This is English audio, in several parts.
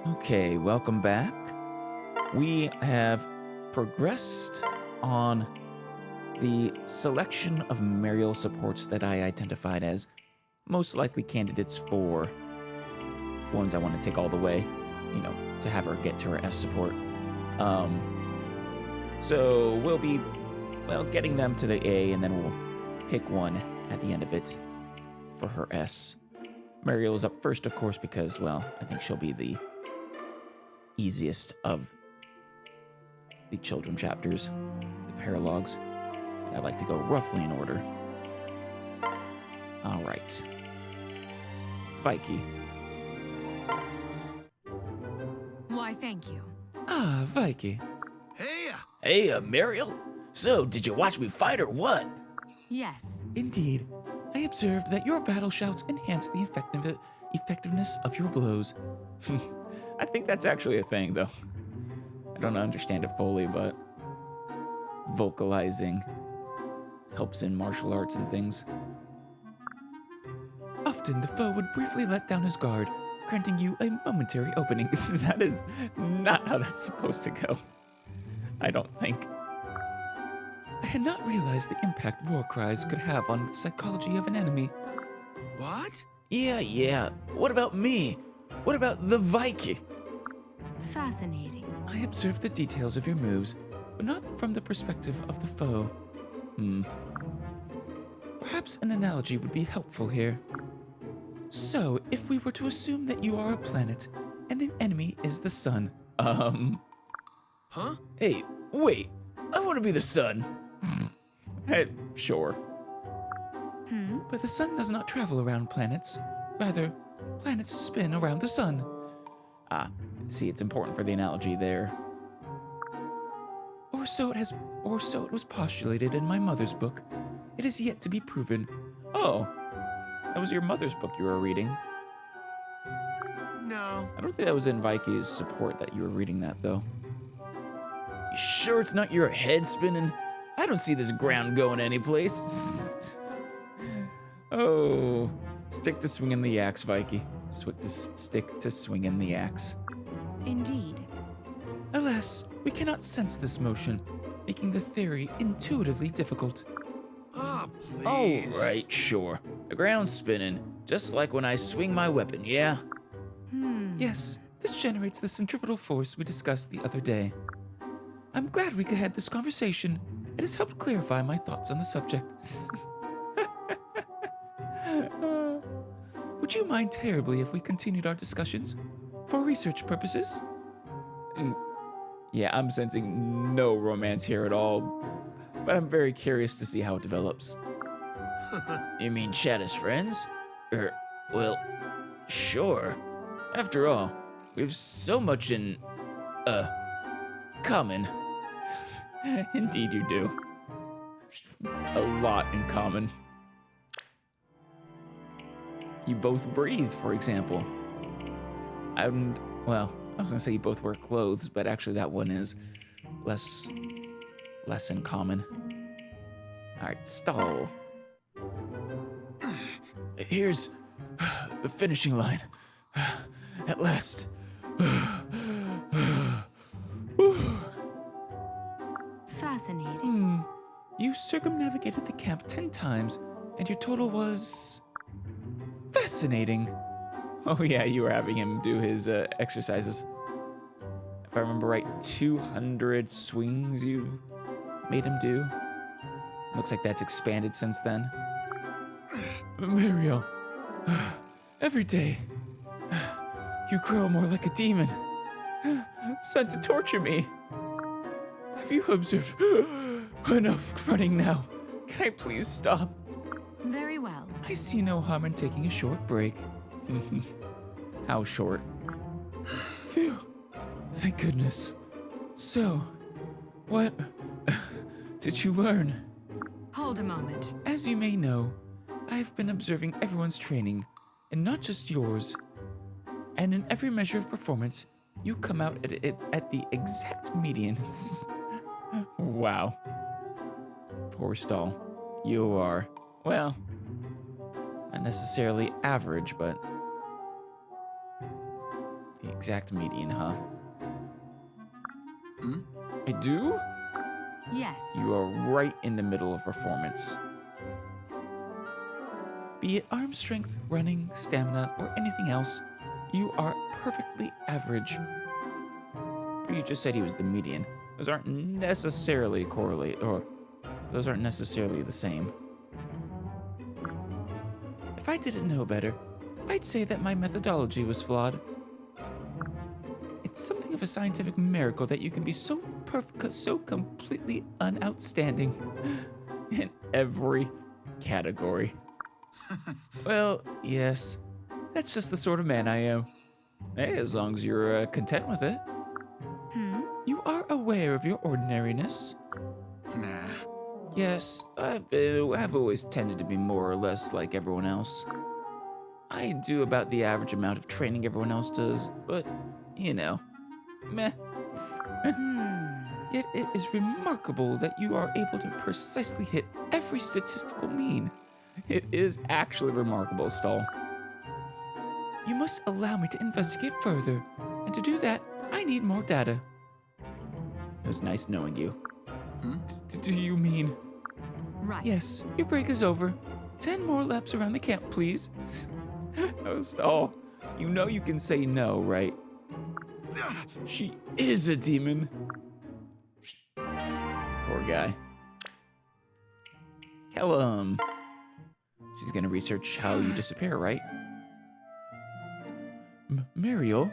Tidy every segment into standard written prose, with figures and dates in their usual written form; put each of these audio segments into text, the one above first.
Okay, welcome back. We have progressed on the selection of Mariel supports that I identified as most likely candidates for ones I want to take all the way, to have her get to her S support. So we'll be, getting them to the A, and then we'll pick one at the end of it for her S. Mariel is up first, of course, because, I think she'll be the easiest of the children chapters, the paralogs. I like to go roughly in order. All right. Vicky. Why, thank you. Ah, Vicky. Hey, Mariel. So, did you watch me fight or what? Yes. Indeed. I observed that your battle shouts enhance the effectiveness of your blows. I think that's actually a thing, though. I don't understand it fully, but vocalizing helps in martial arts and things. Often the foe would briefly let down his guard, granting you a momentary opening. That is not how that's supposed to go. I don't think. I had not realized the impact war cries could have on the psychology of an enemy. What? Yeah. What about me? What about the Viking? Fascinating. I observed the details of your moves, but not from the perspective of the foe. Perhaps an analogy would be helpful here. So, if we were to assume that you are a planet, and the enemy is the sun. Huh? Hey, wait. I want to be the sun. Hey, sure. But the sun does not travel around planets. Rather, planets spin around the sun. See, it's important for the analogy there. Or so it was postulated in my mother's book. It is yet to be proven. Oh, that was your mother's book you were reading. No. I don't think that was in Viking's support that you were reading that, though. You sure it's not your head spinning? I don't see this ground going anyplace. Oh, stick to swinging the axe, Viking. Stick to swinging the axe. Indeed. Alas, we cannot sense this motion, making the theory intuitively difficult. Oh, please. Oh, right, sure. The ground's spinning, just like when I swing my weapon, yeah? Yes, this generates the centripetal force we discussed the other day. I'm glad we could have this conversation. It has helped clarify my thoughts on the subject. Would you mind terribly if we continued our discussions? For research purposes? Yeah, I'm sensing no romance here at all, but I'm very curious to see how it develops. You mean chat as friends? Well, sure. After all, we have so much in, common. Indeed you do. A lot in common. You both breathe, for example. I was gonna say you both wear clothes, but actually that one is less in common. All right, stall. Here's the finishing line. At last. Fascinating. You circumnavigated the camp 10 times, and your total was fascinating. Oh yeah, you were having him do his exercises. If I remember right, 200 swings you made him do. Looks like that's expanded since then. Mariel, every day, you grow more like a demon, sent to torture me. Have you observed? Enough running now. Can I please stop? Very well. I see no harm in taking a short break. How short? Phew. Thank goodness. So, what did you learn? Hold a moment. As you may know, I've been observing everyone's training, and not just yours. And in every measure of performance, you come out at the exact median. Wow. Poor Stall. You are, well, not necessarily average, but exact median, huh? Hmm? I do? Yes. You are right in the middle of performance. Be it arm strength, running, stamina, or anything else, you are perfectly average. Or you just said he was the median. Those aren't necessarily those aren't necessarily the same. If I didn't know better, I'd say that my methodology was flawed. It's something of a scientific miracle that you can be so perfect, so completely unoutstanding in every category. Well, yes, that's just the sort of man I am. Hey, as long as you're content with it. You are aware of your ordinariness. Nah. Yes, I've always tended to be more or less like everyone else. I do about the average amount of training everyone else does, but, you know, meh. Yet it is remarkable that you are able to precisely hit every statistical mean. It is actually remarkable, Stall. You must allow me to investigate further, and to do that, I need more data. It was nice knowing you. Do you mean? Right. Yes, your break is over. 10 more laps around the camp, please. Oh, Stall, you know you can say no, right? She is a demon. Poor guy. Kellum. She's gonna research how you disappear, right? Mariel,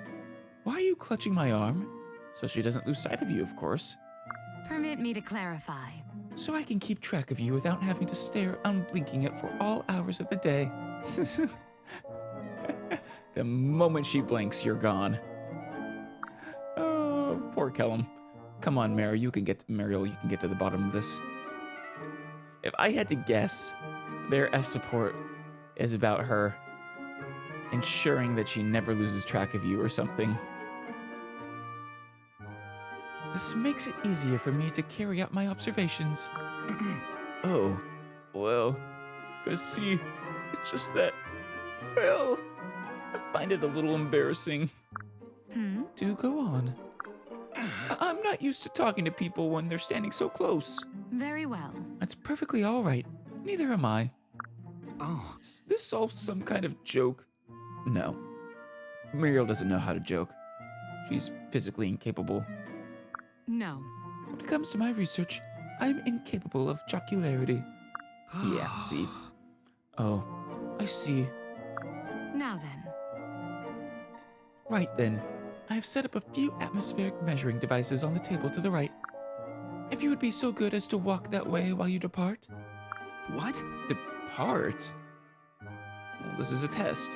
why are you clutching my arm? So she doesn't lose sight of you, of course. Permit me to clarify. So I can keep track of you without having to stare unblinking at for all hours of the day. The moment she blinks, you're gone. Oh, poor Kellum. Come on, Mariel, you can get to the bottom of this. If I had to guess, their S support is about her ensuring that she never loses track of you or something. This makes it easier for me to carry out my observations. Oh, well, because see, it's just that, well, I find it a little embarrassing. Do go on. I'm not used to talking to people when they're standing so close. Very well. That's perfectly all right. Neither am I. Oh. Is this all some kind of joke? No. Mariel doesn't know how to joke. She's physically incapable. No. When it comes to my research, I'm incapable of jocularity. Yeah, see. Oh, I see. Now then. Right then. I have set up a few atmospheric measuring devices on the table to the right. If you would be so good as to walk that way while you depart. What? Depart? Well, this is a test.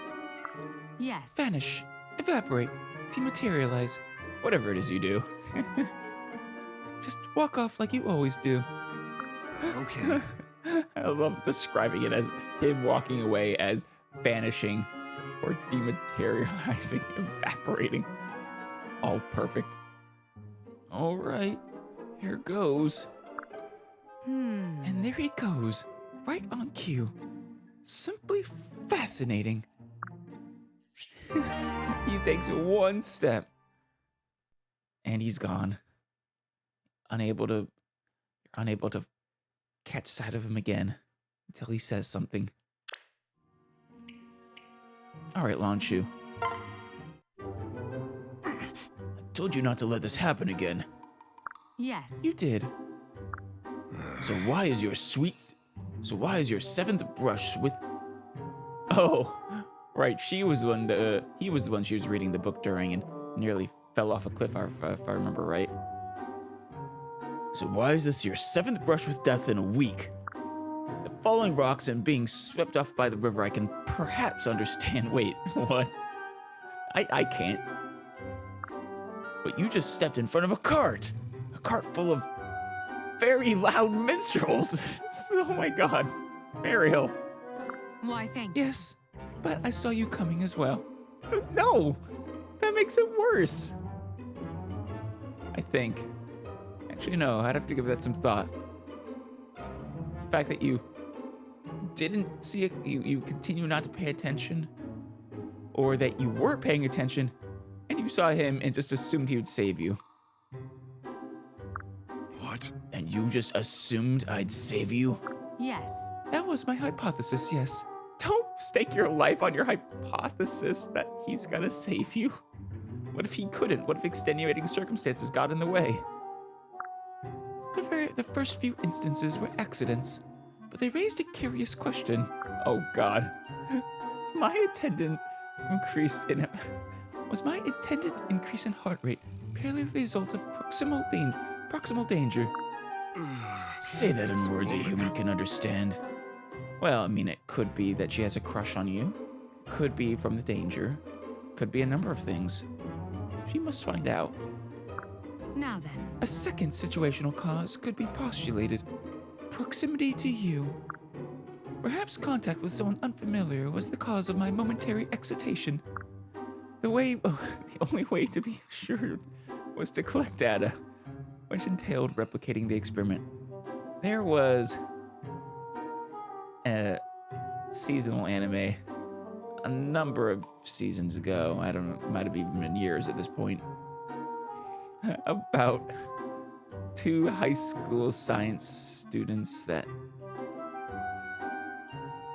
Yes. Vanish, evaporate, dematerialize, whatever it is you do. Just walk off like you always do. Okay. I love describing it as him walking away as vanishing or dematerializing, evaporating. All perfect. All right, here goes. And there he goes, right on cue. Simply fascinating. He takes one step, and he's gone. You're unable to catch sight of him again until he says something. All right, Lanshu. I told you not to let this happen again. Yes. You did. So why is your seventh brush with... Oh, right, he was the one she was reading the book during and nearly fell off a cliff, if I remember right. So why is this your seventh brush with death in a week? The falling rocks and being swept off by the river I can perhaps understand. Wait, what? I can't. But you just stepped in front of a cart full of very loud minstrels. Oh my god, Mariel. Why, thank you. Yes, but I saw you coming as well. No, that makes it worse. I think. Actually, no, I'd have to give that some thought. The fact that you didn't see it, you continue not to pay attention, or that you were paying attention, and you saw him and just assumed he would save you. What? And you just assumed I'd save you? Yes. That was my hypothesis, yes. Don't stake your life on your hypothesis that he's gonna save you. What if he couldn't? What if extenuating circumstances got in the way? The first few instances were accidents, but they raised a curious question. Oh God. Was my intended increase in heart rate purely the result of proximal danger? Say that in words a human can understand. Well, I mean, it could be that she has a crush on you. It could be from the danger. Could be a number of things. She must find out. Now then. A second situational cause could be postulated. Proximity to you. Perhaps contact with someone unfamiliar was the cause of my momentary excitation. The only way to be assured was to collect data, which entailed replicating the experiment. There was a seasonal anime a number of seasons ago, I don't know, it might have even been years at this point, about two high school science students that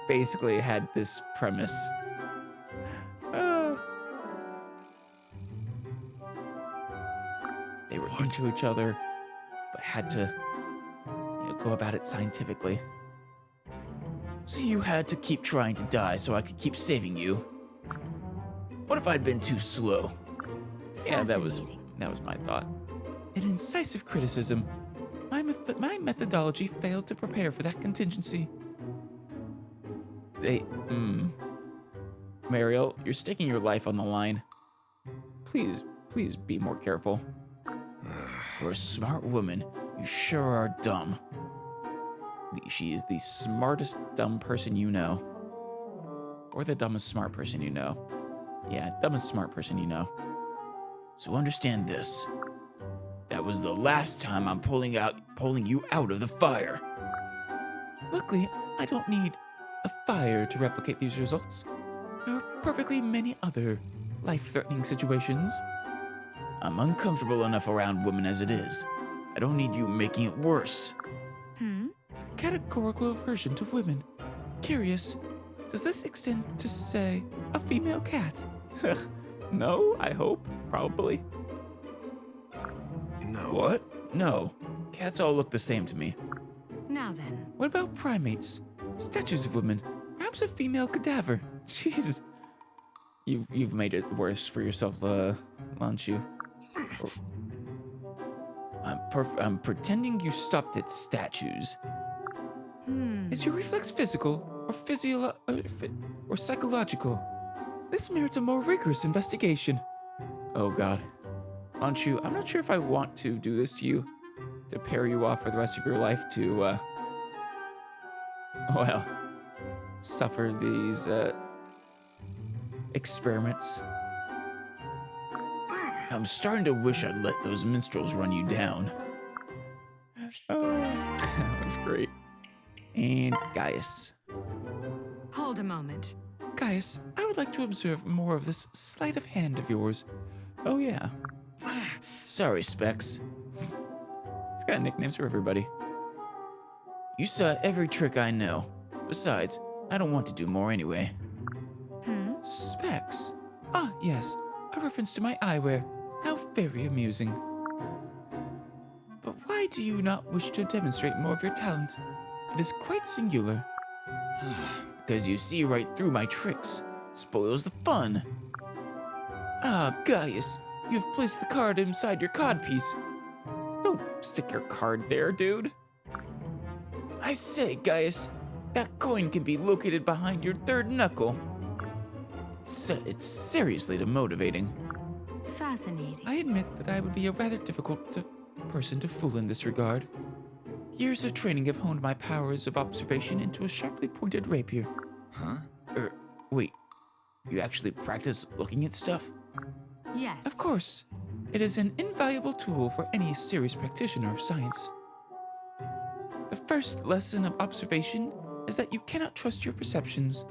basically had this premise. They were into each other, but had to, go about it scientifically. So you had to keep trying to die so I could keep saving you? What if I'd been too slow? Yeah, that was my thought. An incisive criticism. My methodology failed to prepare for that contingency. Mariel, you're staking your life on the line. Please be more careful. For a smart woman, you sure are dumb. She is the smartest dumb person you know. Or the dumbest smart person you know. Yeah, dumbest smart person you know. So understand this. That was the last time I'm pulling you out of the fire. Luckily, I don't need a fire to replicate these results. There are perfectly many other life-threatening situations. I'm uncomfortable enough around women as it is. I don't need you making it worse. Categorical aversion to women. Curious, does this extend to, say, a female cat? No, I hope. Probably. No. What? No. Cats all look the same to me. Now then. What about primates? Statues of women? Perhaps a female cadaver? Jesus. You've made it worse for yourself, haven't you? I'm pretending you stopped at statues. Is your reflex physical or psychological? This merits a more rigorous investigation. Oh God. Aren't you? I'm not sure if I want to do this to you, to pair you off for the rest of your life to, suffer these, experiments. I'm starting to wish I'd let those minstrels run you down. Oh, that was great. And Gaius. Hold a moment. Gaius, I would like to observe more of this sleight of hand of yours. Oh yeah. Sorry, Specs. He's got nicknames for everybody. You saw every trick I know. Besides, I don't want to do more anyway. Specs? Ah, yes. A reference to my eyewear. How very amusing. But why do you not wish to demonstrate more of your talent? It is quite singular. Because you see right through my tricks. Spoils the fun. Ah, Gaius, you have placed the card inside your codpiece. Don't stick your card there, dude. I say, Gaius, that coin can be located behind your third knuckle. It's seriously demotivating. Fascinating. I admit that I would be a rather difficult person to fool in this regard. Years of training have honed my powers of observation into a sharply pointed rapier. Huh? Wait. You actually practice looking at stuff? Yes. Of course. It is an invaluable tool for any serious practitioner of science. The first lesson of observation is that you cannot trust your perceptions.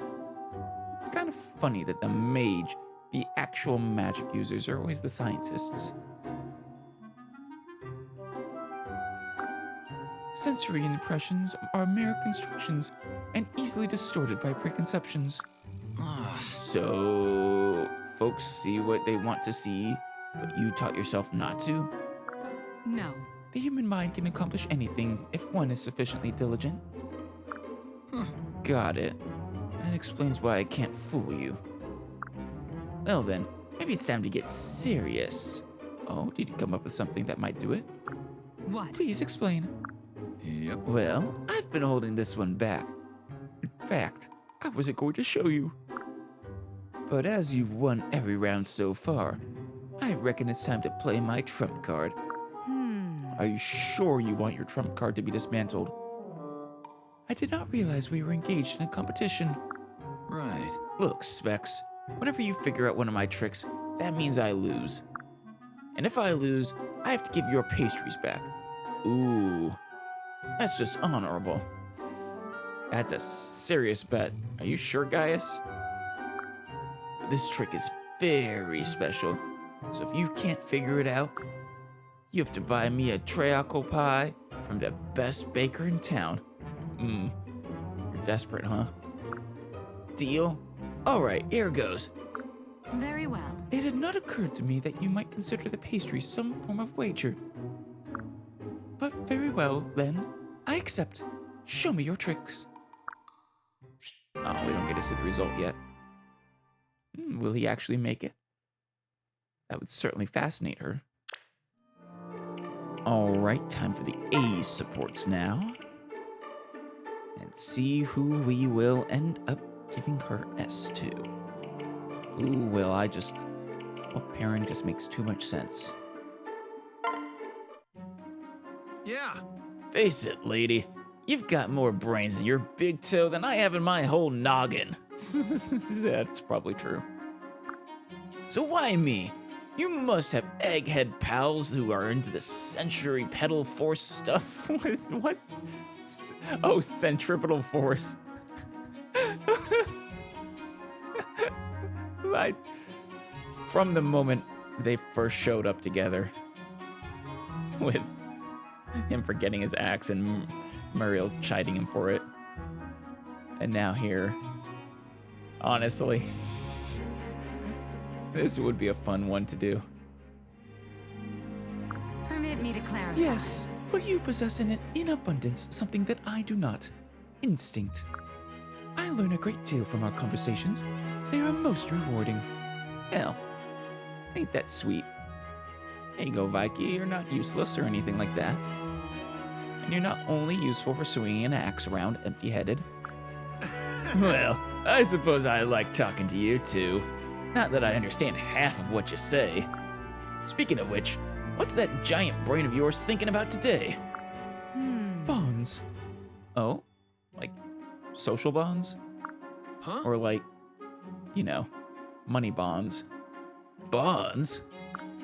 It's kind of funny that the mage The actual magic users are always the scientists. Sensory impressions are mere constructions and easily distorted by preconceptions. So, folks see what they want to see, but you taught yourself not to? No. The human mind can accomplish anything if one is sufficiently diligent. Got it. That explains why I can't fool you. Well then, maybe it's time to get serious. Oh, did you come up with something that might do it? What? Please explain. Yep. Well, I've been holding this one back. In fact, I wasn't going to show you. But as you've won every round so far, I reckon it's time to play my trump card. Are you sure you want your trump card to be dismantled? I did not realize we were engaged in a competition. Right. Look, Specs, whenever you figure out one of my tricks, that means I lose. And if I lose, I have to give your pastries back. Ooh, that's just honorable. That's a serious bet. Are you sure, Gaius? This trick is very special, so if you can't figure it out, you have to buy me a treacle pie from the best baker in town. You're desperate, huh? Deal? All right, here goes. Very well. It had not occurred to me that you might consider the pastry some form of wager. But very well, then. I accept. Show me your tricks. Oh, we don't get to see the result yet. Will he actually make it? That would certainly fascinate her. All right, time for the A supports now. And see who we will end up giving her S to. Ooh, well, what pairing just makes too much sense. Yeah. Face it, lady. You've got more brains in your big toe than I have in my whole noggin. That's probably true. So why me? You must have egghead pals who are into the centripetal force stuff. What? Oh, centripetal force. From the moment they first showed up together, with him forgetting his axe and Muriel chiding him for it, and now here, honestly, this would be a fun one to do. Permit me to clarify. Yes, but you possess in abundance something that I do not. Instinct. I learn a great deal from our conversations. They are most rewarding. Hell, ain't that sweet? There you go, Vikey. You're not useless or anything like that. And you're not only useful for swinging an axe around empty-headed. Well, I suppose I like talking to you too. Not that I understand half of what you say. Speaking of which, what's that giant brain of yours thinking about today? Bonds. Oh? Like social bonds? Huh? Or like, money bonds? Bonds?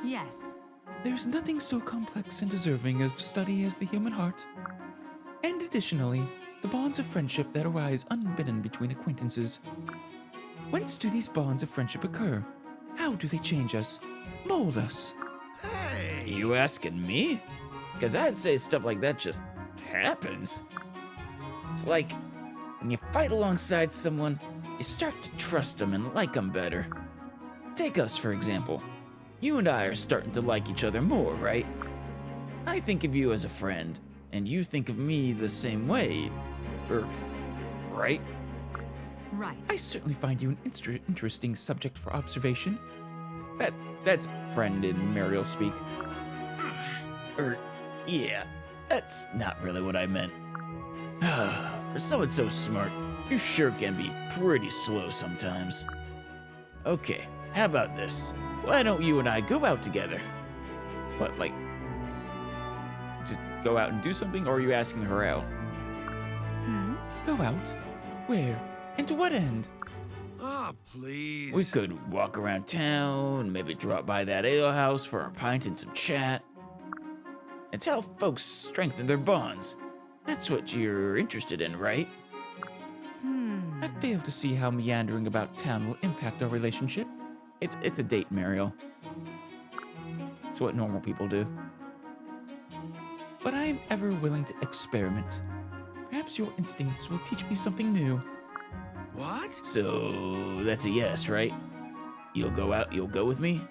Yes. There's nothing so complex and deserving of study as the human heart. And additionally, the bonds of friendship that arise unbidden between acquaintances. Whence do these bonds of friendship occur? How do they change us, mold us? Hey. You asking me? Because I'd say stuff like that just happens. It's like when you fight alongside someone, you start to trust them and like them better. Take us, for example. You and I are starting to like each other more, right? I think of you as a friend, and you think of me the same way. Right? Right. I certainly find you an interesting subject for observation. That's friend in Muriel speak. Yeah, that's not really what I meant. For someone so smart, you sure can be pretty slow sometimes. Okay, how about this? Why don't you and I go out together? What, like, just go out and do something, or are you asking her out? Go out? Where? And to what end? Oh, please. We could walk around town, maybe drop by that ale house for a pint and some chat. It's how folks strengthen their bonds. That's what you're interested in, right? I fail to see how meandering about town will impact our relationship. It's a date, Mariel. It's what normal people do. But I am ever willing to experiment. Perhaps your instincts will teach me something new. What? So that's a yes, right? You'll go with me?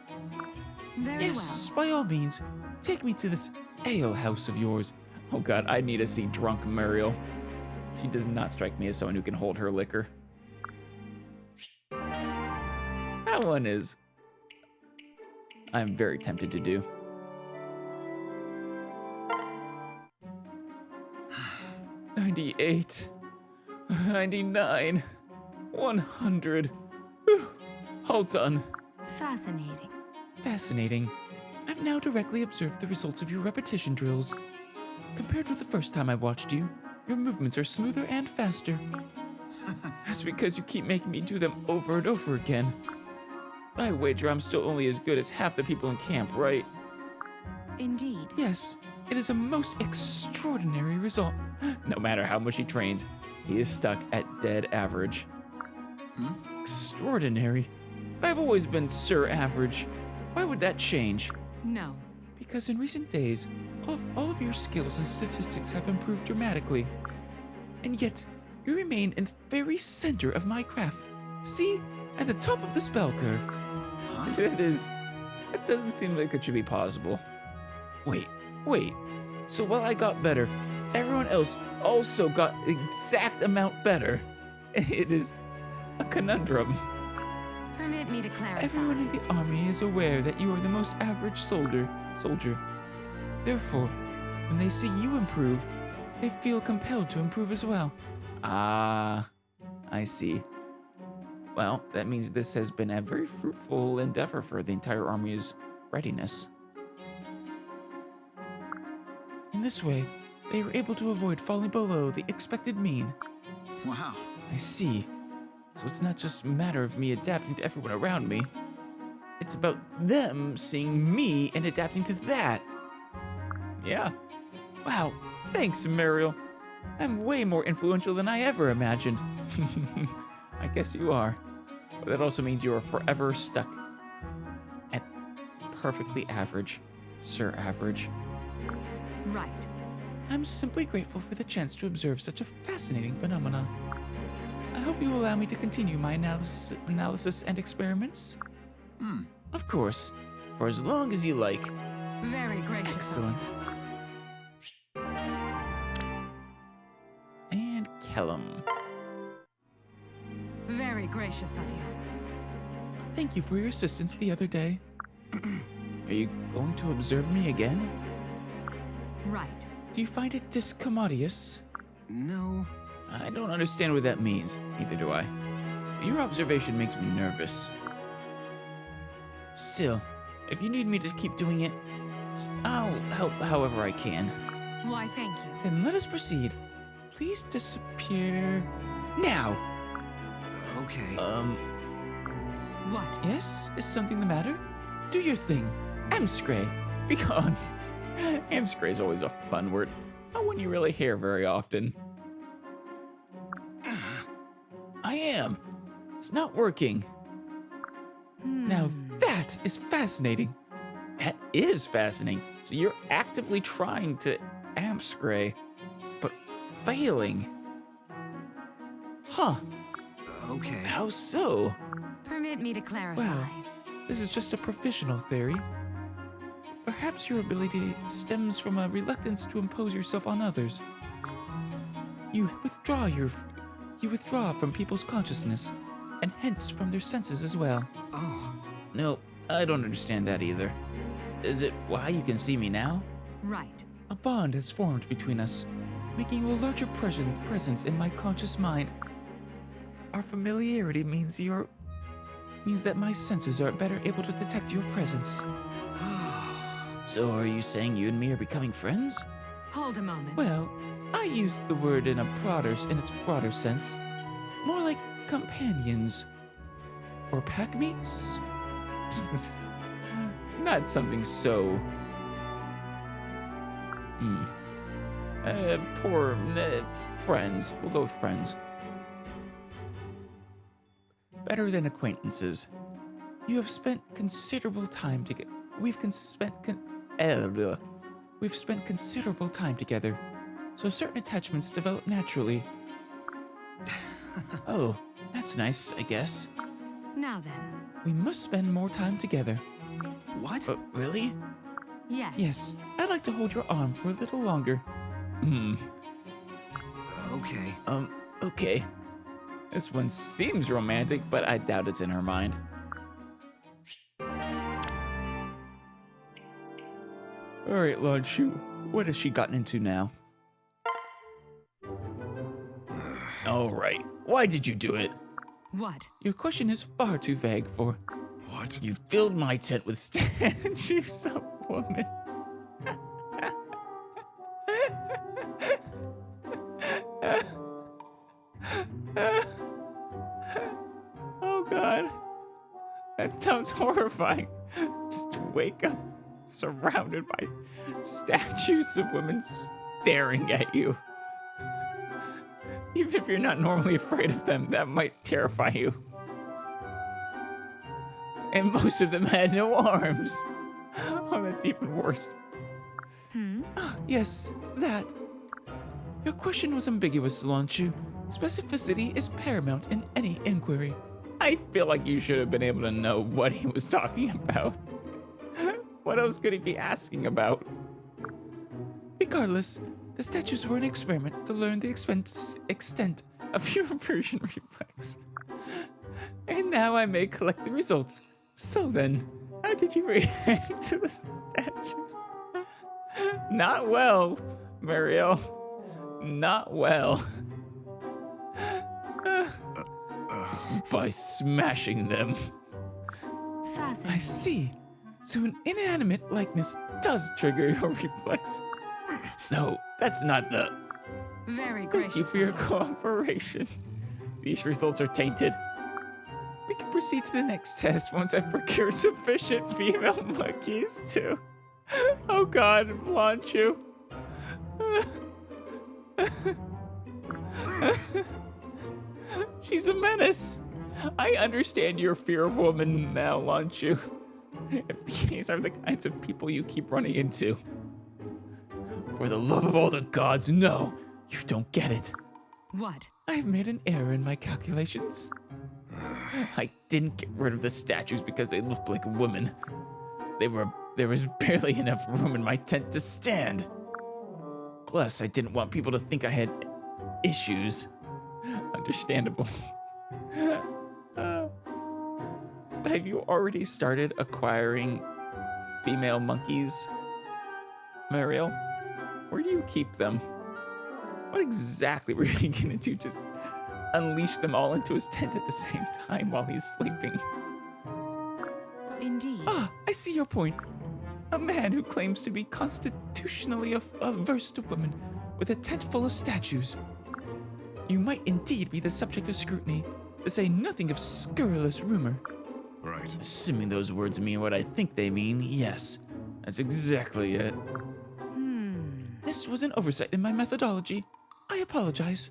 Very Yes, by all means, take me to this ale house of yours. Oh god, I need to see drunk Mariel. She does not strike me as someone who can hold her liquor. That one is... I'm very tempted to do. $98, $99, $100. Whew, all done. well. Fascinating. Fascinating. I've now directly observed the results of your repetition drills. Compared with the first time I watched you, your movements are smoother and faster. That's because you keep making me do them over and over again. I wager I'm still only as good as half the people in camp, right? Indeed. Yes, it is a most extraordinary result. No matter how much he trains, he is stuck at dead average. Extraordinary. I've always been Sir Average. Why would that change? No. Because in recent days, all of your skills and statistics have improved dramatically. And yet, you remain in the very center of my craft. See? At the top of the spell curve. It doesn't seem like it should be possible. Wait. So while I got better, everyone else also got the exact amount better. It is a conundrum. Permit me to clarify. Everyone in the army is aware that you are the most average soldier. Therefore, when they see you improve, they feel compelled to improve as well. Ah, I see. Well, that means this has been a very fruitful endeavor for the entire army's readiness. In this way, they were able to avoid falling below the expected mean. Wow. I see. So it's not just a matter of me adapting to everyone around me. It's about them seeing me and adapting to that. Yeah. Wow, thanks, Mariel. I'm way more influential than I ever imagined. I guess you are. But that also means you are forever stuck at perfectly average, Sir Average. Right. I'm simply grateful for the chance to observe such a fascinating phenomenon. I hope you will allow me to continue my analysis and experiments. Of course, for as long as you like. Very gracious. Excellent. And Kellum. Very gracious of you. Thank you for your assistance the other day. Are you going to observe me again? Right. Do you find it discommodious? No. I don't understand what that means. Neither do I. Your observation makes me nervous. Still, if you need me to keep doing it, I'll help however I can. Why, thank you. Then let us proceed. Please disappear now. Okay. What? Yes? Is something the matter? Do your thing. Amscray. Be gone. Amscray is always a fun word. Not one you really hear very often. I am. It's not working. Now that is fascinating. That is fascinating. So you're actively trying to Amscray, but failing. Huh. Okay. How so? Permit me to clarify. Well, this is just a provisional theory. Perhaps your ability stems from a reluctance to impose yourself on others. You withdraw from people's consciousness, and hence from their senses as well. Oh. No, I don't understand that either. Is it why you can see me now? Right. A bond has formed between us, making you a larger presence in my conscious mind. Our familiarity means that my senses are better able to detect your presence. So are you saying you and me are becoming friends? Hold a moment. Well, I use the word in its broader sense, more like companions or packmates. Not something so. Friends. We'll go with friends. Better than acquaintances. You have spent considerable time together. We've spent considerable time together, so certain attachments develop naturally. Oh, that's nice, I guess. Now then. We must spend more time together. What? Really? Yes. Yes, I'd like to hold your arm for a little longer. Okay. Okay. This one seems romantic, but I doubt it's in her mind. Alright, Lanshu, what has she gotten into now? Alright, why did you do it? What? Your question is far too vague for... What? You filled my tent with statues of woman. Oh god. That sounds horrifying. Just wake up surrounded by statues of women staring at you. Even if you're not normally afraid of them, that might terrify you. And most of them had no arms. Oh, that's even worse. Yes, that. Your question was ambiguous, Lanshu. Specificity is paramount in any inquiry. I feel like you should have been able to know what he was talking about. What else could he be asking about? Regardless, the statues were an experiment to learn the extent of your aversion reflex. And now I may collect the results. So then, how did you react to the statues? Not well, Mariel. Not well. By smashing them. Fascinating. I see. So an inanimate likeness does trigger your reflex. No, that's not the... Very gracious. Thank you for your cooperation. These results are tainted. We can proceed to the next test once I procure sufficient female monkeys to... Oh god, Lanshu. She's a menace. I understand your fear of women now, Lanshu. If these are the kinds of people you keep running into. For the love of all the gods, no! You don't get it. What? I've made an error in my calculations. I didn't get rid of the statues because they looked like women. There was barely enough room in my tent to stand. Plus, I didn't want people to think I had issues. Understandable. Have you already started acquiring female monkeys, Mariel? Where do you keep them? What exactly were you gonna do? Just unleash them all into his tent at the same time while he's sleeping? Indeed. Ah, I see your point. A man who claims to be constitutionally averse to women with a tent full of statues. You might indeed be the subject of scrutiny, to say nothing of scurrilous rumor. Right. Assuming those words mean what I think they mean, yes. That's exactly it. This was an oversight in my methodology. I apologize.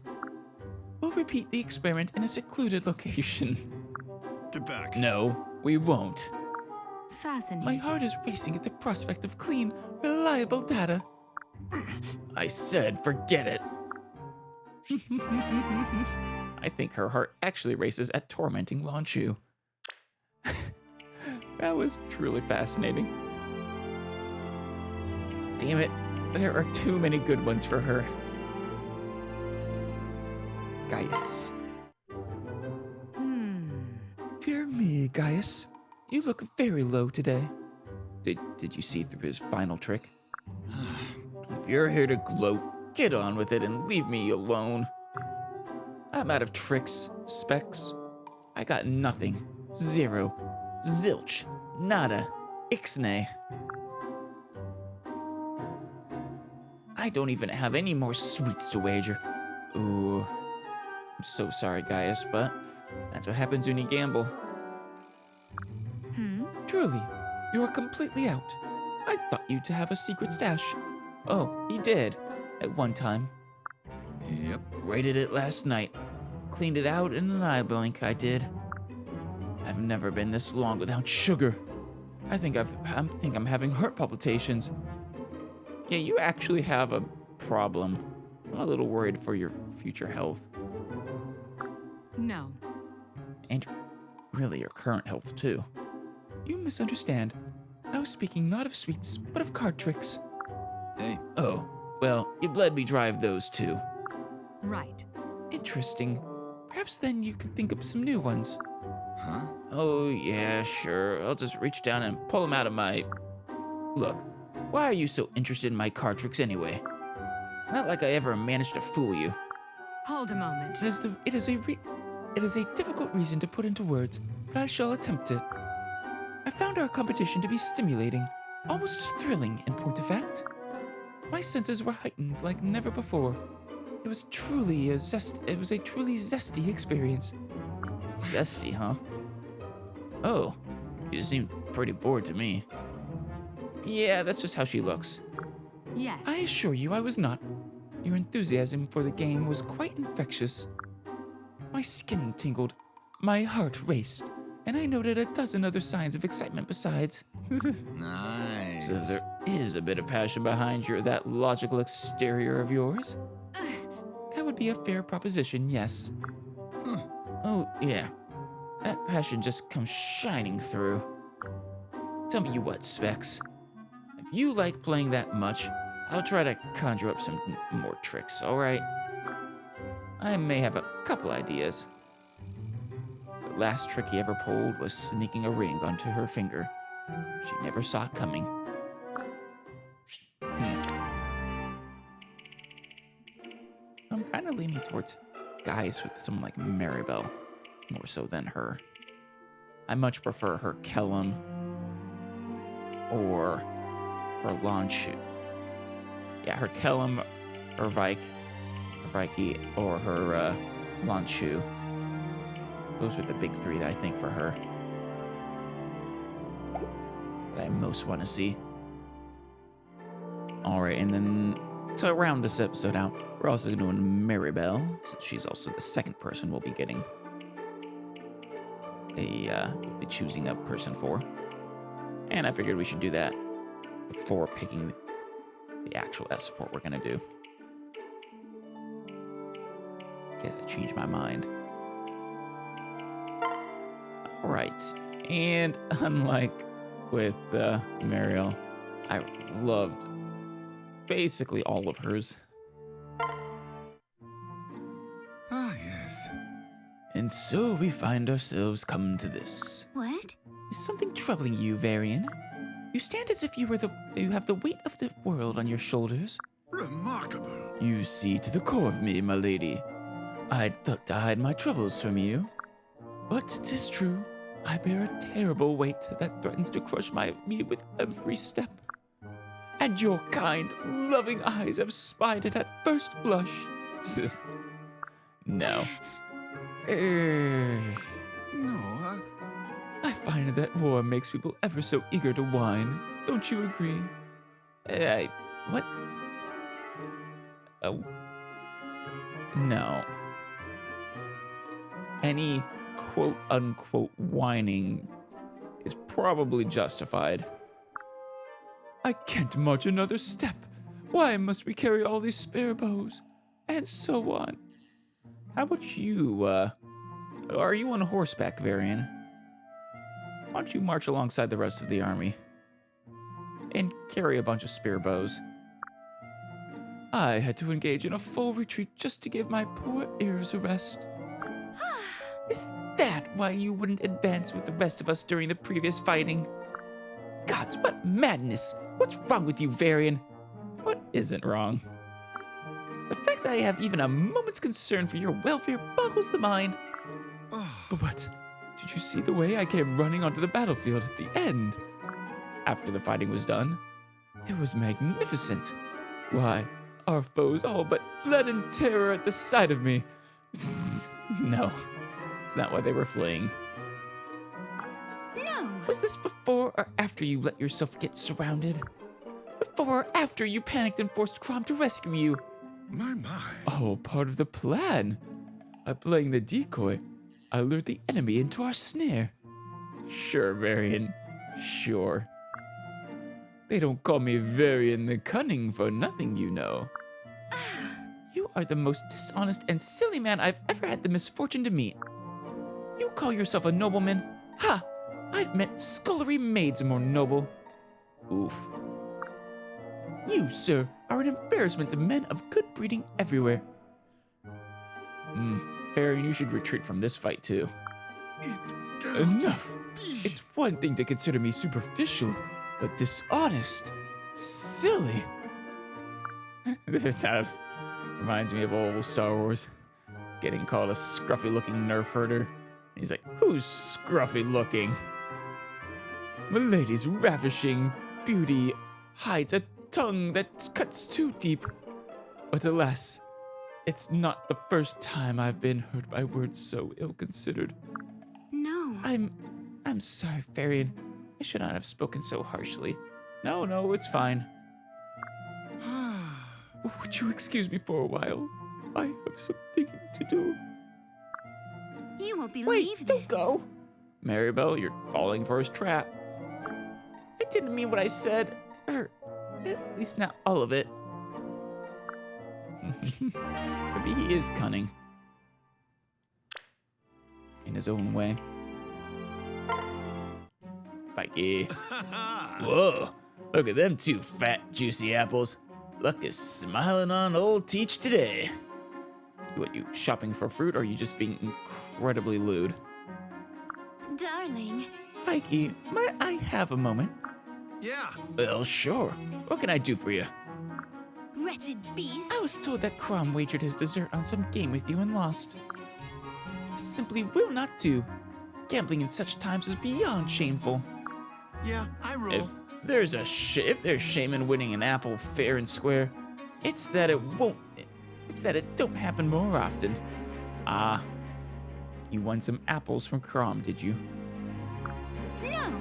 We'll repeat the experiment in a secluded location. Get back. No, we won't. Fascinating. My heart is racing at the prospect of clean, reliable data. I said forget it. I think her heart actually races at tormenting Lanshu. That was truly fascinating. Damn it, there are too many good ones for her. Gaius. Dear me, Gaius. You look very low today. Did you see through his final trick? If you're here to gloat, get on with it and leave me alone. I'm out of tricks, specs. I got nothing. Zero. Zilch. Nada. Ixnay. I don't even have any more sweets to wager. Ooh. I'm so sorry, Gaius, but that's what happens when you gamble. Truly, you are completely out. I thought you to have a secret stash. Oh, he did. At one time. Yep. Raided it last night. Cleaned it out in an eye blink, I did. I've never been this long without sugar. I think I'm having heart palpitations. Yeah, you actually have a problem. I'm a little worried for your future health. No. And really your current health, too. You misunderstand. I was speaking not of sweets, but of card tricks. Hey. Oh, well, you bled me dry of those too. Right. Interesting. Perhaps then you could think of some new ones. Huh? Oh, yeah, sure. I'll just reach down and pull them out of my... Look, why are you so interested in my card tricks anyway? It's not like I ever managed to fool you. Hold a moment. It is a difficult reason to put into words, but I shall attempt it. I found our competition to be stimulating, almost thrilling in point of fact. My senses were heightened like never before. It was a truly zesty experience. Zesty, huh? Oh, you seem pretty bored to me. Yeah, that's just how she looks. Yes. I assure you I was not. Your enthusiasm for the game was quite infectious. My skin tingled, my heart raced, and I noted a dozen other signs of excitement besides. Nice. So there is a bit of passion behind that logical exterior of yours? That would be a fair proposition, yes. Oh, yeah. That passion just comes shining through. Tell me what, Specs. If you like playing that much, I'll try to conjure up some more tricks, alright? I may have a couple ideas. The last trick he ever pulled was sneaking a ring onto her finger. She never saw it coming. I'm kind of leaning towards guys with someone like Maribel, more so than her. I much prefer her Kellum or her Launchu. Yeah, her Kellum, her Vikey, or her Launchu. Those are the big three that I think for her that I most want to see. Alright, and then to round this episode out, we're also doing Maribel, since she's also the second person we'll be getting we'll be choosing a person for. And I figured we should do that before picking the actual S support we're gonna do. Guess I changed my mind. Alright, and unlike with Mariel, I loved basically all of hers. Ah, yes. And so we find ourselves come to this. What? Is something troubling you, Varian? You stand as if you have the weight of the world on your shoulders. Remarkable. You see to the core of me, my lady. I'd thought to hide my troubles from you. But 'tis true, I bear a terrible weight that threatens to crush me with every step. And your kind, loving eyes have spied it at first blush. No. No, I find that war makes people ever so eager to whine. Don't you agree? What? Oh. No. Any quote-unquote whining is probably justified. I can't march another step. Why must we carry all these spare bows? And so on. How about you, are you on horseback, Varian? Why don't you march alongside the rest of the army? And carry a bunch of spear bows. I had to engage in a full retreat just to give my poor ears a rest. Is that why you wouldn't advance with the rest of us during the previous fighting? Gods, what madness! What's wrong with you, Varian? What isn't wrong? The fact that I have even a moment's concern for your welfare boggles the mind. But what? Did you see the way I came running onto the battlefield at the end? After the fighting was done? It was magnificent. Why, our foes all but fled in terror at the sight of me. No, it's not why they were fleeing. No. Was this before or after you let yourself get surrounded? Before or after you panicked and forced Chrom to rescue you? my. Oh, part of the plan. By playing the decoy, I lured the enemy into our snare. Sure, Varian. Sure. They don't call me Varian the Cunning for nothing, you know. You are the most dishonest and silly man I've ever had the misfortune to meet. You call yourself a nobleman? Ha! I've met scullery maids more noble. Oof. You, sir, are an embarrassment to men of good breeding everywhere. Varian, you should retreat from this fight, too. Enough! It's one thing to consider me superficial, but dishonest, silly. That reminds me of old Star Wars. Getting called a scruffy-looking nerf herder. He's like, who's scruffy-looking? Milady's ravishing beauty hides a tongue that cuts too deep. But alas, it's not the first time I've been hurt by words so ill-considered. No. I'm sorry, Varian. I should not have spoken so harshly. No, it's fine. Would you excuse me for a while? I have some thinking to do. You won't believe Wait, this. don't go. Maribel, you're falling for his trap. I didn't mean what I said. Or, at least not all of it. Maybe he is cunning. In his own way. Mikey. Whoa, look at them two fat, juicy apples. Luck is smiling on old Teach today. What, you shopping for fruit, or are you just being incredibly lewd? Darling. Mikey, might I have a moment? Yeah. Well, sure. What can I do for you? Wretched beast. I was told that Chrom wagered his dessert on some game with you and lost. This simply will not do. Gambling in such times is beyond shameful. Yeah, I roll. If there's shame in winning an apple fair and square, it's that it don't happen more often. Ah, you won some apples from Chrom, did you? No.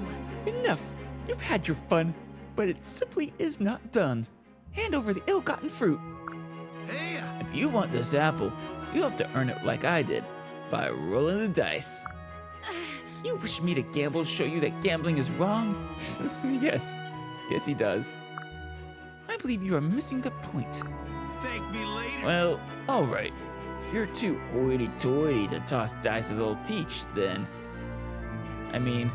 Enough. You've had your fun, but it simply is not done. Hand over the ill-gotten fruit. Hey. If you want this apple, you'll have to earn it like I did, by rolling the dice. You wish me to gamble to show you that gambling is wrong? Yes, he does. I believe you are missing the point. Thank me later. Well, all right. If you're too hoity-toity to toss dice with old Teach, then... I mean,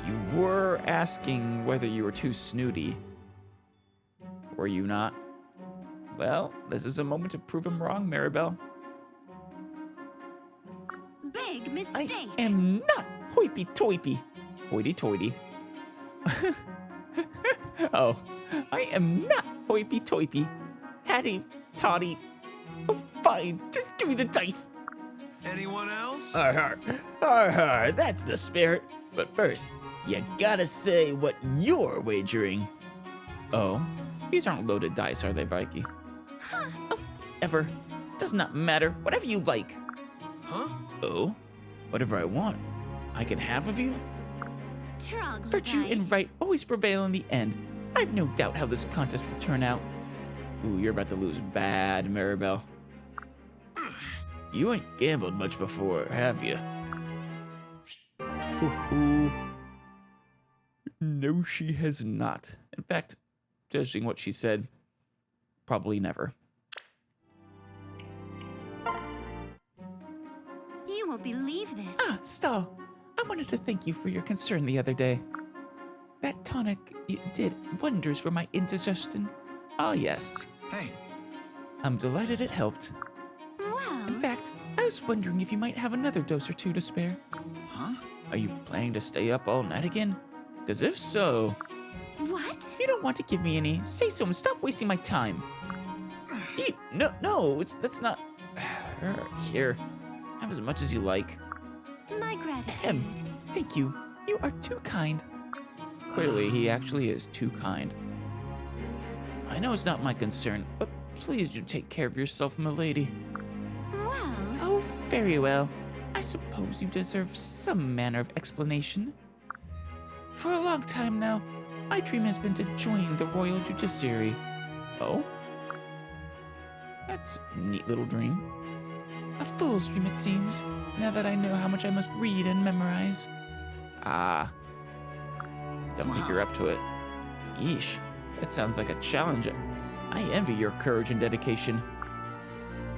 you were asking whether you were too snooty. Were you not? Well, this is a moment to prove him wrong, Maribel. Big I mistake. am not hoity-toity. Hoity-toity. Oh, I am not hoity-toity. Hatty-toddy. Oh, fine. Just give me the dice. Anyone else? Har, har, that's the spirit. But first, you gotta say what you're wagering. Oh, these aren't loaded dice, are they, Vicky? Oh, whatever. Does not matter. Whatever you like. Huh? Oh, whatever I want. I can have of you? Virtue and right always prevail in the end. I've no doubt how this contest will turn out. Ooh, you're about to lose bad, Maribel. You ain't gambled much before, have you? No, she has not. In fact, judging what she said, probably never. You won't believe this. Ah, Stall. I wanted to thank you for your concern the other day. That tonic did wonders for my indigestion. Ah, yes. Hey. I'm delighted it helped. Wow. In fact, I was wondering if you might have another dose or two to spare. Huh? Are you planning to stay up all night again? Because if so, What? if you don't want to give me any, say so and stop wasting my time. No, that's not... Here, have as much as you like. My gratitude. Thank you. You are too kind. Clearly, he actually is too kind. I know it's not my concern, but please do take care of yourself, milady. Well, Oh, very well. I suppose you deserve some manner of explanation. For a long time now, my dream has been to join the royal judiciary. Oh? That's a neat little dream. A fool's dream, it seems, now that I know how much I must read and memorize. Ah. Don't think you're up to it. Yeesh. That sounds like a challenge. I envy your courage and dedication.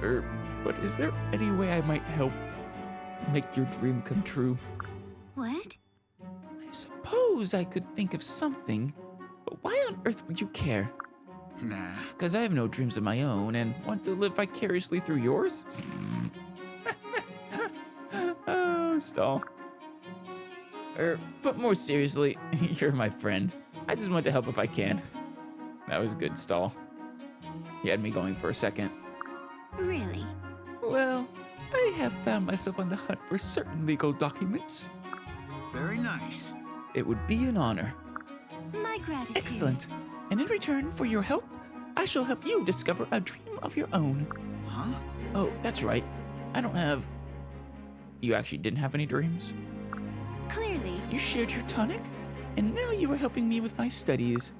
But is there any way I might help make your dream come true? What? I suppose I could think of something, but why on earth would you care? Nah. Because I have no dreams of my own and want to live vicariously through yours? Oh, stall. But more seriously, you're my friend. I just want to help if I can. That was good, stall. You had me going for a second. Really? Well, I have found myself on the hunt for certain legal documents. Very nice. It would be an honor. My gratitude. Excellent. And in return for your help, I shall help you discover a dream of your own. Huh? Oh, that's right. I don't have... You actually didn't have any dreams? Clearly. You shared your tonic, and now you are helping me with my studies.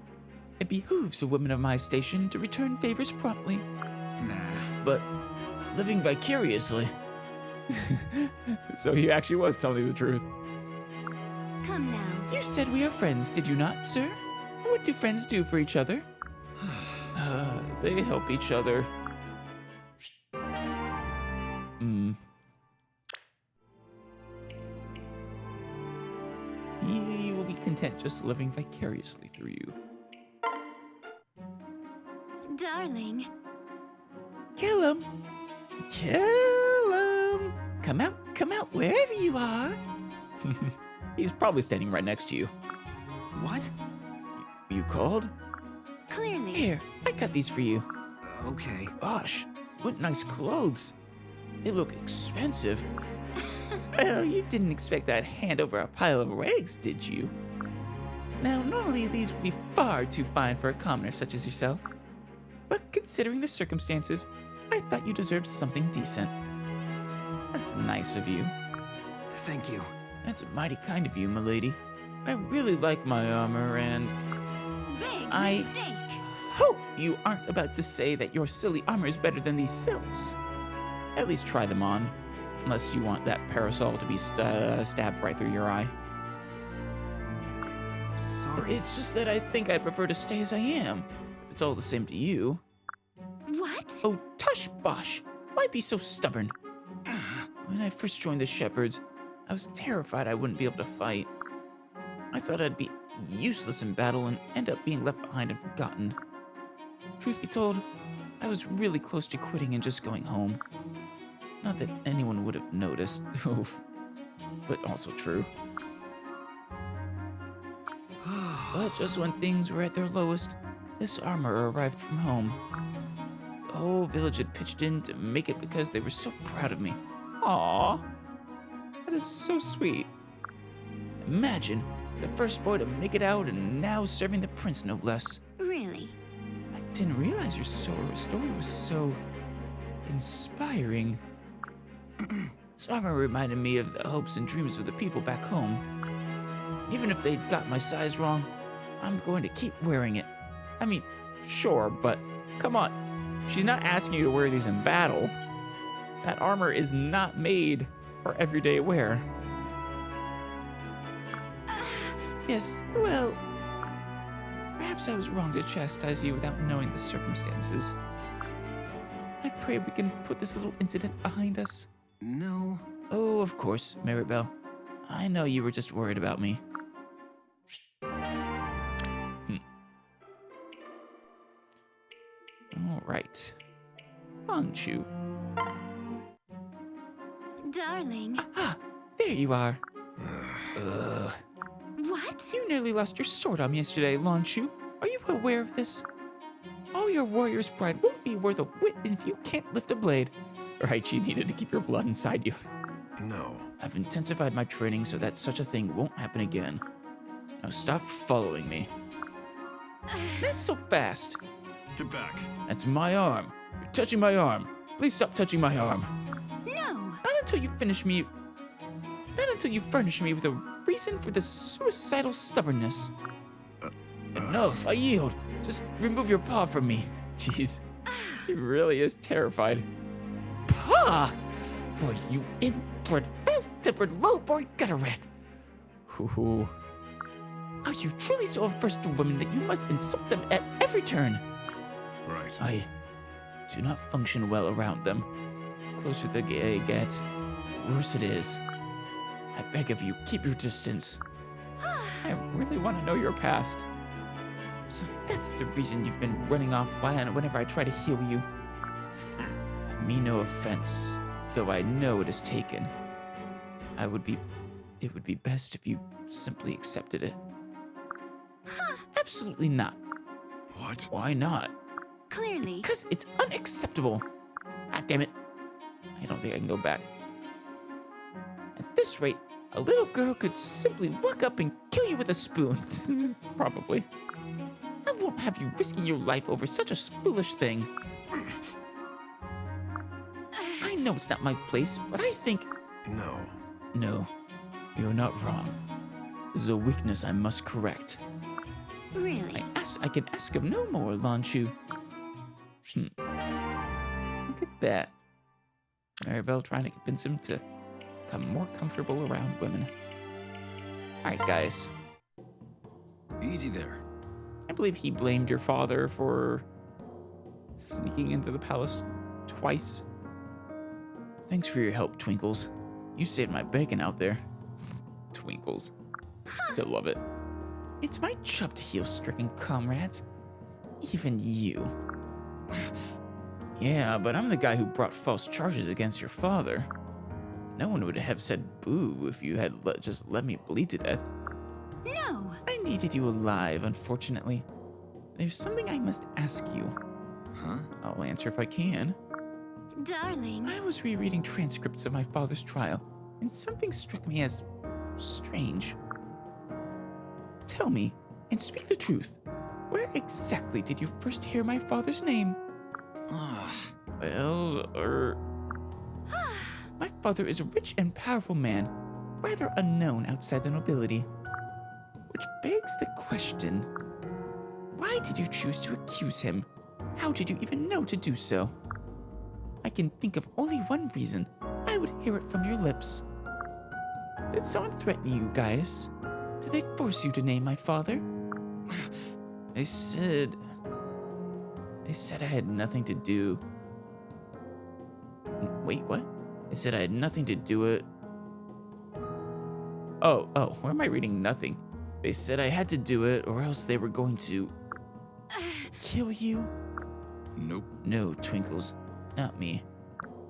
It behooves a woman of my station to return favors promptly. Nah. But living vicariously... So he actually was telling the truth. Come now. You said we are friends, did you not, sir? What do friends do for each other? They help each other. He will be content just living vicariously through you. Darling. Kill him! Kill him! Come out, wherever you are. He's probably standing right next to you. What? You called? Clearly. Here, I got these for you. Okay. Gosh, what nice clothes. They look expensive. Well, you didn't expect I'd hand over a pile of rags, did you? Now, normally these would be far too fine for a commoner such as yourself. But considering the circumstances, I thought you deserved something decent. That's nice of you. Thank you. That's mighty kind of you, milady. I really like my armor, and Big I- mistake. hope you aren't about to say that your silly armor is better than these silks. At least try them on, unless you want that parasol to be stabbed right through your eye. Sorry. It's just that I think I'd prefer to stay as I am, if it's all the same to you. What? Oh, tush bosh! Why be so stubborn? When I first joined the Shepherds, I was terrified I wouldn't be able to fight. I thought I'd be useless in battle and end up being left behind and forgotten. Truth be told, I was really close to quitting and just going home. Not that anyone would have noticed, oof, but also true. But just when things were at their lowest, this armor arrived from home. The whole village had pitched in to make it because they were so proud of me. Aww, that is so sweet. Imagine, the first boy to make it out and now serving the prince no less. Really? I didn't realize your story was so inspiring. This armor reminded me of the hopes and dreams of the people back home. And even if they'd got my size wrong, I'm going to keep wearing it. I mean, sure, but come on. She's not asking you to wear these in battle. That armor is not made for everyday wear. Yes, well, perhaps I was wrong to chastise you without knowing the circumstances. I pray we can put this little incident behind us. No. Oh, of course, Maribel. I know you were just worried about me. All right. Anshu. Darling. Ah, there you are. What? You nearly lost your sword arm yesterday, Lonshu. Are you aware of this? All your warrior's pride won't be worth a whit if you can't lift a blade. Right, you needed to keep your blood inside you. No. I've intensified my training so that such a thing won't happen again. Now stop following me. Not so fast. Get back. That's my arm. You're touching my arm. Please stop touching my arm. No. Not until you furnish me with a reason for this suicidal stubbornness. Enough, I yield. Just remove your paw from me. Jeez, he really is terrified. Paw? Well, you inbred, foul-tempered, low-born gutter rat. Ooh. Are you truly so averse to women that you must insult them at every turn? Right. I do not function well around them. The closer the I get, the worse it is. I beg of you, keep your distance. I really want to know your past. So that's the reason you've been running off whenever I try to heal you. I mean no offense, though I know it is taken. It would be best if you simply accepted it. Absolutely not. What? Why not? Clearly. Because it's unacceptable. Ah, damn it. I don't think I can go back. At this rate, a little girl could simply walk up and kill you with a spoon. Probably. I won't have you risking your life over such a foolish thing. I know it's not my place, but I think... No. No, you're not wrong. This is a weakness I must correct. Really? I can ask of no more, Lanshu. Look at that. Maribel trying to convince him to become more comfortable around women. Alright, guys. Easy there. I believe he blamed your father for sneaking into the palace twice. Thanks for your help, Twinkles. You saved my bacon out there. Twinkles. Still love it. It's my job to heal stricken comrades. Even you. Yeah, but I'm the guy who brought false charges against your father. No one would have said boo if you had just let me bleed to death. No. I needed you alive, unfortunately. There's something I must ask you. Huh? I'll answer if I can. Darling. I was rereading transcripts of my father's trial, and something struck me as strange. Tell me, and speak the truth, where exactly did you first hear my father's name? Ah. Well, my father is a rich and powerful man, rather unknown outside the nobility. Which begs the question, why did you choose to accuse him? How did you even know to do so? I can think of only one reason. I would hear it from your lips. Did someone threaten you guys? Did they force you to name my father? They said I had nothing to do. Wait, what? They said I had nothing to do it. Oh, where am I reading nothing? They said I had to do it or else they were going to kill you? Nope. No, Twinkles, not me.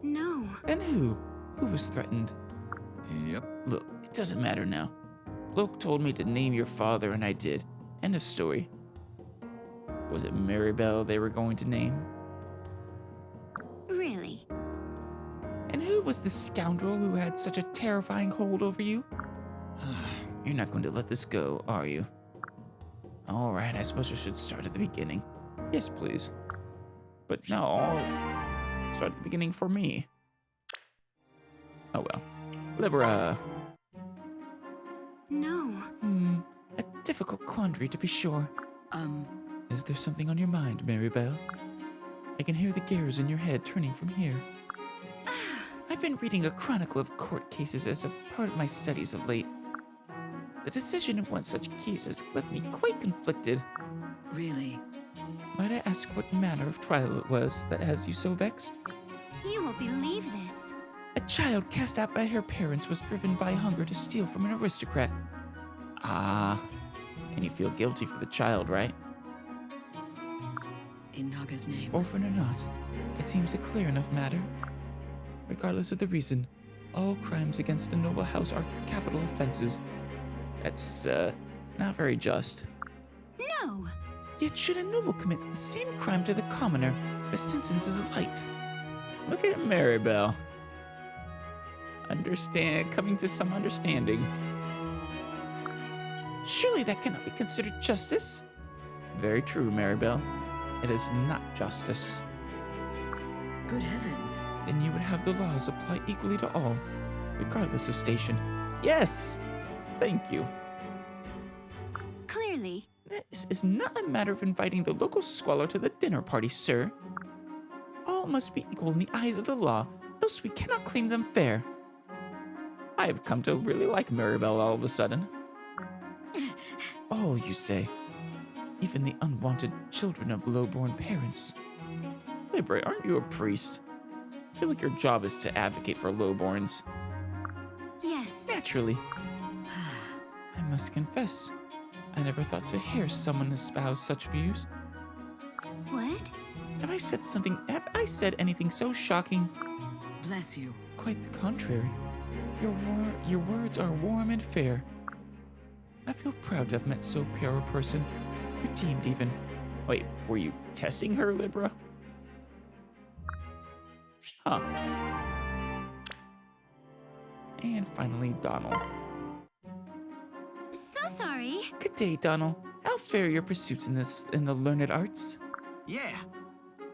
No. Then who? Who was threatened? Yep. Look, it doesn't matter now. Bloke told me to name your father and I did. End of story. Was it Maribel they were going to name? Really? And who was the scoundrel who had such a terrifying hold over you? You're not going to let this go, are you? All right, I suppose I should start at the beginning. Yes, please. But no, I'll start at the beginning for me. Oh well. Libera. No. A difficult quandary to be sure. Is there something on your mind, Maribel? I can hear the gears in your head turning from here. I've been reading a chronicle of court cases as a part of my studies of late. The decision of one such case has left me quite conflicted. Really? Might I ask what manner of trial it was that has you so vexed? You won't believe this. A child cast out by her parents was driven by hunger to steal from an aristocrat. Ah, and you feel guilty for the child, right? In Naga's name. Orphan or not, it seems a clear enough matter. Regardless of the reason, all crimes against a noble house are capital offenses. That's, not very just. No. Yet should a noble commit the same crime to the commoner, the sentence is light. Look at Maribel. Coming to some understanding. Surely that cannot be considered justice? Very true, Maribel. It is not justice. Good heavens. Then you would have the laws apply equally to all, regardless of station. Yes! Thank you. Clearly. This is not a matter of inviting the local squalor to the dinner party, sir. All must be equal in the eyes of the law, else we cannot claim them fair. I have come to really like Maribel all of a sudden. all, you say? Even the unwanted children of low-born parents. Libra, aren't you a priest? I feel like your job is to advocate for lowborns. Yes. Naturally. I must confess, I never thought to hear someone espouse such views. What? Have I said anything so shocking? Bless you. Quite the contrary. Your words are warm and fair. I feel proud to have met so pure a person. Redeemed even. Wait, were you testing her, Libra? Huh. And finally, Donald. So sorry. Good day, Donald. How fare your pursuits in the learned arts? Yeah.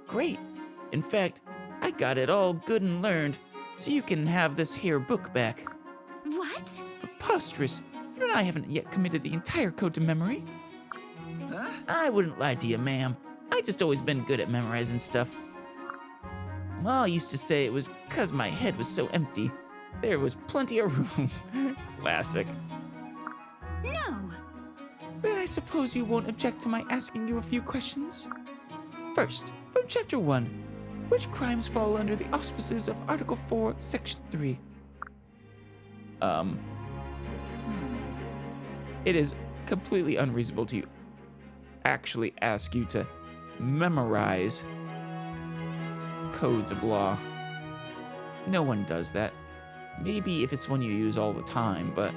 Great. In fact, I got it all good and learned, so you can have this here book back. What? Preposterous. You and I haven't yet committed the entire code to memory. Huh? I wouldn't lie to you, ma'am. I just always been good at memorizing stuff. Ma used to say it was 'cause my head was so empty. There was plenty of room. Classic. No. Then I suppose you won't object to my asking you a few questions? First, from Chapter 1, which crimes fall under the auspices of Article 4, Section 3? It is completely unreasonable to actually ask you to memorize codes of law. No one does that. Maybe if it's one you use all the time, but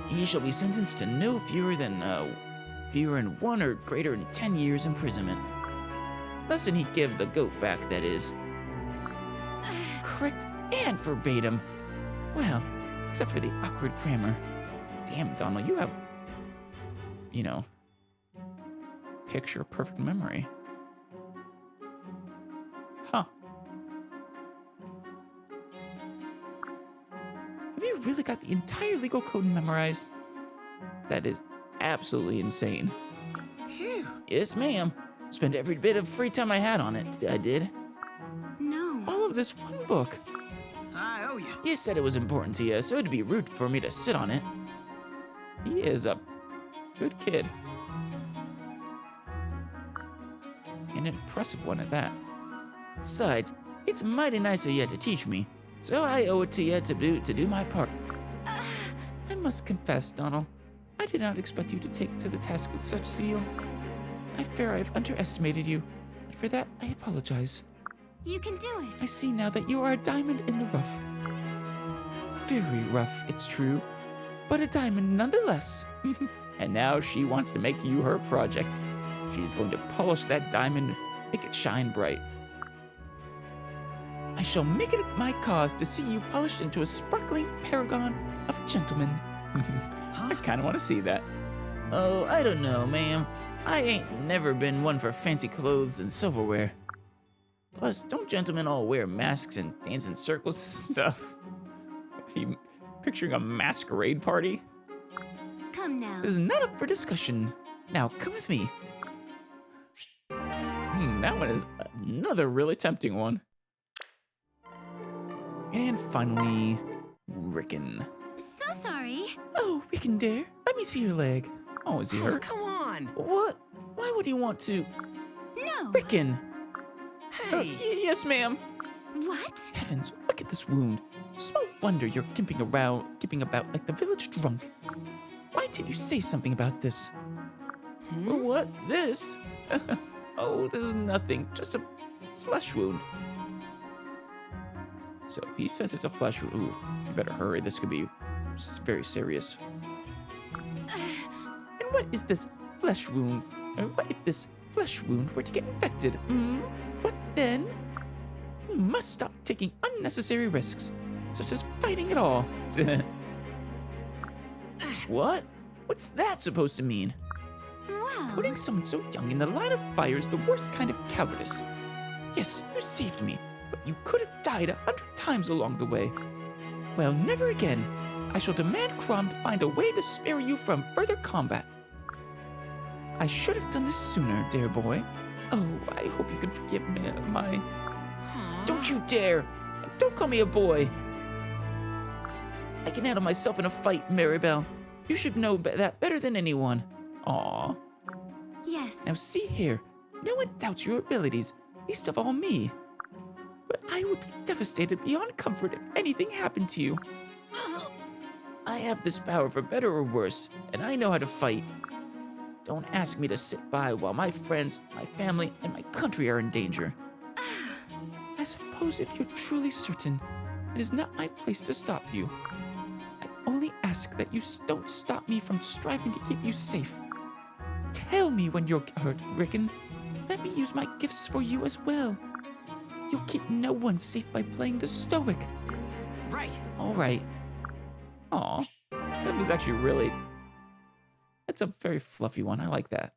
He shall be sentenced to no fewer than 1 or greater than 10 years imprisonment. Less than he'd give the goat back, that is. Correct and verbatim. Well, except for the awkward grammar. damn, Donald, you have, picture perfect memory. Huh. Have you really got the entire legal code memorized? That is absolutely insane. Phew. Yes, ma'am. Spent every bit of free time I had on it, I did. No. All of this one book. I owe you. You said it was important to you, so it'd be rude for me to sit on it. He is a good kid. An impressive one at that. Besides, it's mighty nice of you to teach me, so I owe it to you to do my part. I must confess, Donald, I did not expect you to take to the task with such zeal. I fear I have underestimated you, and for that I apologize. You can do I it. see now that you are a diamond in the rough. Very rough, it's true, but a diamond nonetheless. And now she wants to make you her project. She's going to polish that diamond, make it shine bright. I shall make it my cause to see you polished into a sparkling paragon of a gentleman. I kind of want to see that. Oh, I don't know, ma'am. I ain't never been one for fancy clothes and silverware. Plus, don't gentlemen all wear masks and dance in circles and stuff? Are you picturing a masquerade party? Come now. This is not up for discussion. Now, come with me. That one is another really tempting one. And finally, Rickon. So sorry. Oh, Rickon, dear, let me see your leg. Oh, is he Oh, hurt? come on. What? Why would he want to? No. Rickon! Hey. Yes, ma'am. What? Heavens, look at this wound. Small wonder you're gimping about like the village drunk. Why didn't you say something about this? What? This? Oh, this is nothing. Just a flesh wound. So if he says it's a flesh wound, ooh, you better hurry. This could be very serious. And what is this flesh wound? What if this flesh wound were to get infected? What then? You must stop taking unnecessary risks, such as fighting at all. What? What's that supposed to mean? Wow. Putting someone so young in the line of fire is the worst kind of cowardice. Yes, you saved me, but you could have died 100 times along the way. Well, never again. I shall demand Chrom to find a way to spare you from further combat. I should have done this sooner, dear boy. Oh, I hope you can forgive me, my... Don't you dare! Don't call me a boy! I can handle myself in a fight, Maribel. You should know that better than anyone. Aw. Yes. Now see here, no one doubts your abilities, least of all me. But I would be devastated beyond comfort if anything happened to you. I have this power for better or worse, and I know how to fight. Don't ask me to sit by while my friends, my family, and my country are in danger. I suppose if you're truly certain, it is not my place to stop you. I only ask that you don't stop me from striving to keep you safe. Tell me when you're hurt, Rickon. Let me use my gifts for you as well. You'll keep no one safe by playing the stoic. Right. All right. Aw, that was actually really... That's a very fluffy one. I like that.